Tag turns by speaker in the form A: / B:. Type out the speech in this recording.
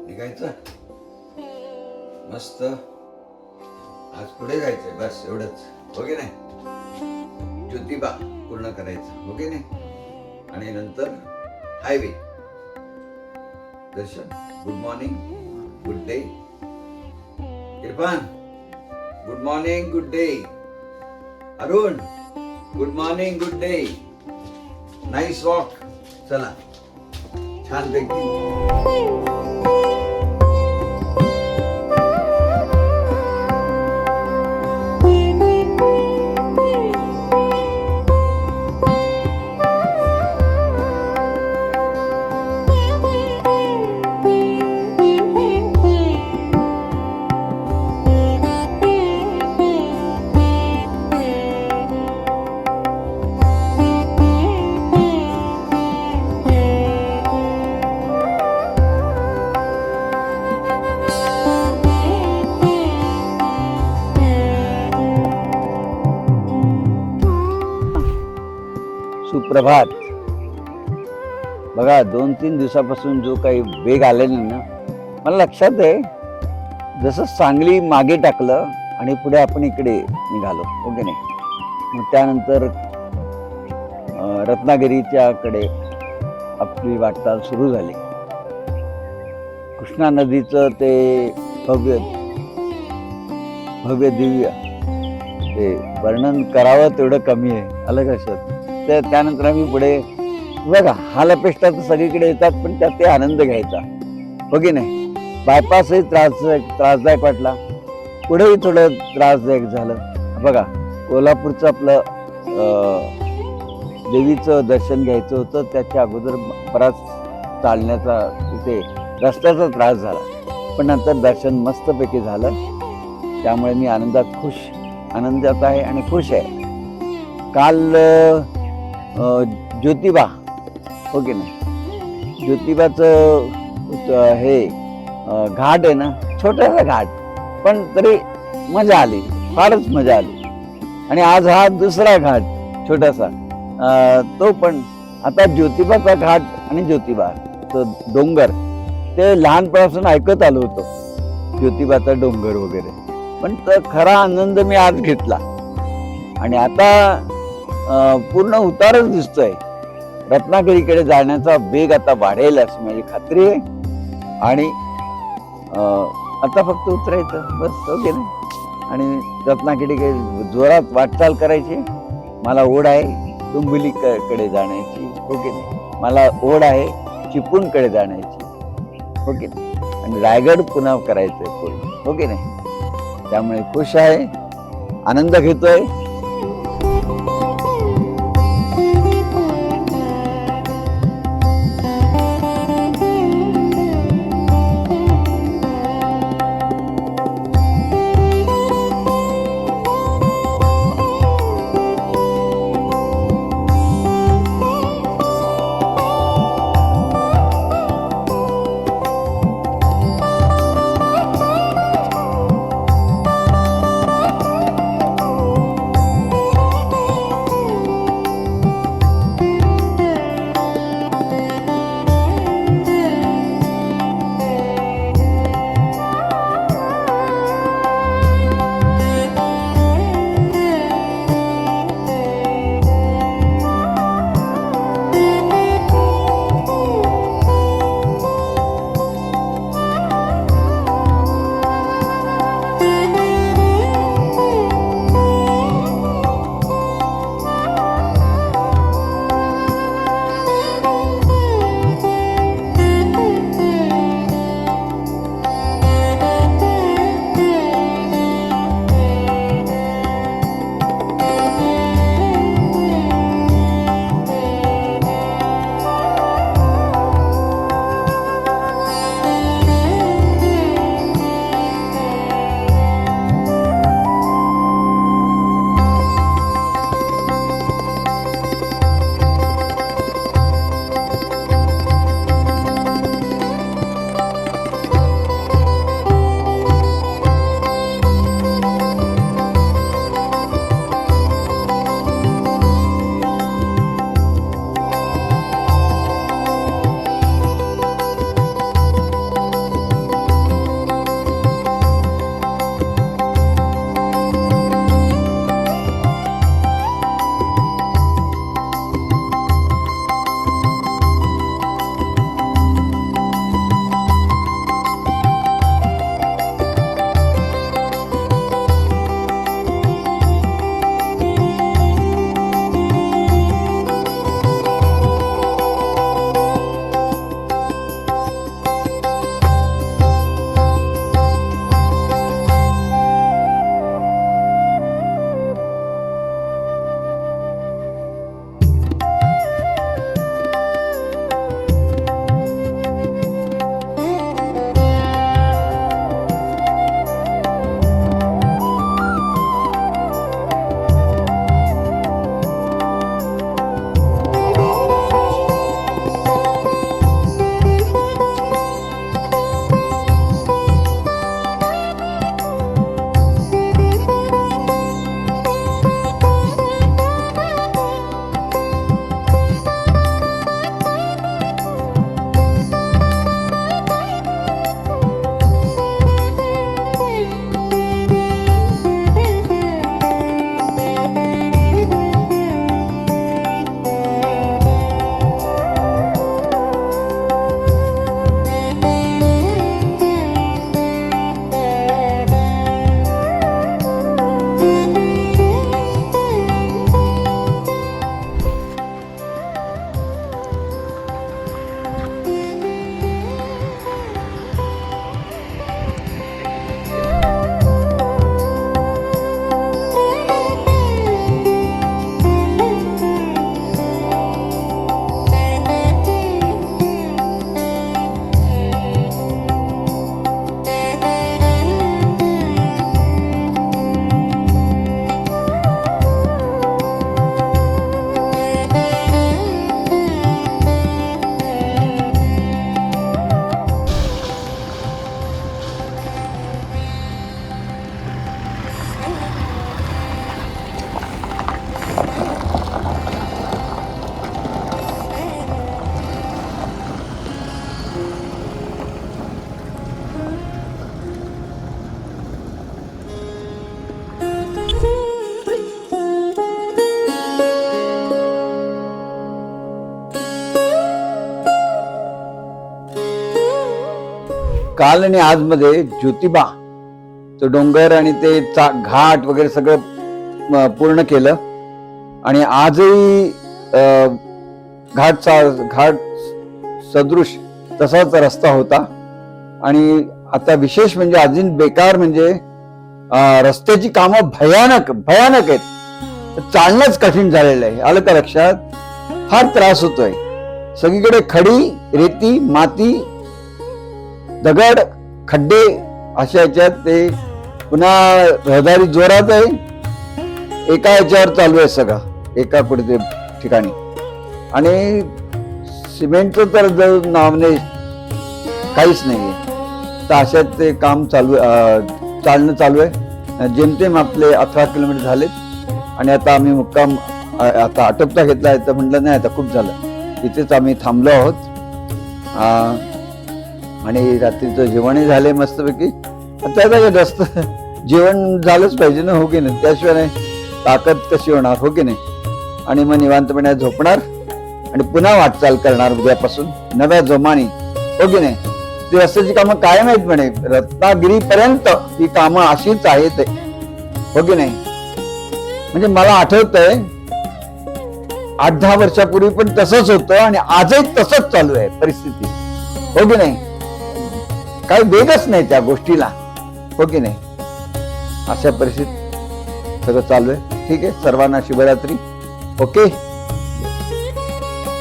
A: निघायचं मस्त. आज पुढे जायचंय बस एवढंच, हो की नाही? ज्योतिबा पूर्ण करायचं, हो की नाही? आणि नंतर हायवे दर्शन. Good morning, good day. Irfan good morning, good day. Arun good morning, good day. Nice walk. चला छान पैकी. सुप्रभात. बघा 2-3 दिवसापासून जो काही वेग आलेला ना, मला लक्षात आहे जसं सांगली मागे टाकलं आणि पुढे आपण इकडे निघालो, हो की नाही? मग त्यानंतर रत्नागिरीच्या कडे आपली वाटचाल सुरू झाली. कृष्णा नदीचं ते भव्य दिव्य ते वर्णन करावं तेवढं कमी आहे, आलं लक्षात? त्यानंतर आम्ही पुढे बघा हालअपेष्टा तर सगळीकडे येतात, पण त्यात ते आनंद घ्यायचा, हो की नाही? बायपासही त्रासदायक वाटला, पुढेही थोडं त्रासदायक झालं. बघा कोल्हापूरचं आपलं देवीचं दर्शन घ्यायचं होतं, त्याच्या अगोदर बराच चालण्याचा तिथे रस्त्याचा त्रास झाला, पण नंतर दर्शन मस्तपैकी झालं. त्यामुळे मी आनंदात आहे आणि खुश आहे. काल ज्योतिबा, हो की नाही? ज्योतिबाचं हे घाट आहे ना, छोटासा घाट, पण तरी मजा आली, फारच मजा आली. आणि आज हा दुसरा घाट छोटासा, तो पण आता ज्योतिबाचा घाट आणि ज्योतिबा तो डोंगर ते लहानपणापासून ऐकत आलो होतो, ज्योतिबाचा डोंगर वगैरे, पण तो खरा आनंद मी आज घेतला. आणि आता पूर्ण उतारच दिसतोय. रत्नागिरीकडे जाण्याचा वेग आता वाढेल अशी माझी खात्री आहे. आणि आता फक्त उतरायचं बस, हो की नाही? आणि रत्नागिरीकडे जोरात वाटचाल करायची. मला ओढ आहे डोंबिवलीकडे जाण्याची, हो की नाही? मला ओढ आहे चिपळूणकडे जाण्याची, हो की नाही? आणि रायगड पुन्हा करायचंय पूर्ण, हो की नाही? त्यामुळे खुश आहे, आनंद घेतोय. काल आणि आज मध्ये ज्योतिबा तो डोंगर आणि ते घाट वगैरे सगळं पूर्ण केलं आणि आजही घाट सदृश तसाच रस्ता होता. आणि आता विशेष म्हणजे अजून बेकार म्हणजे रस्त्याची कामं भयानक आहेत. चालणंच कठीण झालेलं आहे. आलं का लक्षात? फार त्रास होतोय. सगळीकडे खडी, रेती, माती, दगड, खड्डे अशा याच्यात ते पुन्हा रहदारी जोरात आहे. एका याच्यावर चालू आहे सगळं, एका कुठे ठिकाणी. आणि सिमेंटचं तर नावने काहीच नाहीये. तर अशात ते काम चालणं चालू आहे. जेमतेम आपले 18 किलोमीटर झालेत आणि आता आम्ही मुक्काम आता आटोपता घेतला. तर म्हटलं नाही, आता खूप झालं, इथेच आम्ही थांबलो आहोत. आणि रात्रीचं जेवणही झाले मस्तपैकी. आता जास्त जेवण झालंच पाहिजे ना, हो की नाही? त्याशिवाय ताकद कशी होणार, हो की नाही? आणि मग निवांतपणे झोपणार आणि पुन्हा वाटचाल करणार उद्यापासून नव्या जोमाने, हो की नाही? ती रस्त्याची कामं कायम आहेत म्हणे, रत्नागिरीपर्यंत ही कामं अशीच आहेत, हो की नाही? म्हणजे मला आठवतंय 8-10 वर्षापूर्वी पण तसंच होतं आणि आजही तसंच चालू आहे परिस्थिती, हो की नाही? काही वेगच नाही त्या गोष्टीला, हो की नाही? अशा परिस्थितीत सगळं चालू आहे. ठीक आहे, सर्वांना शुभरात्री. ओके.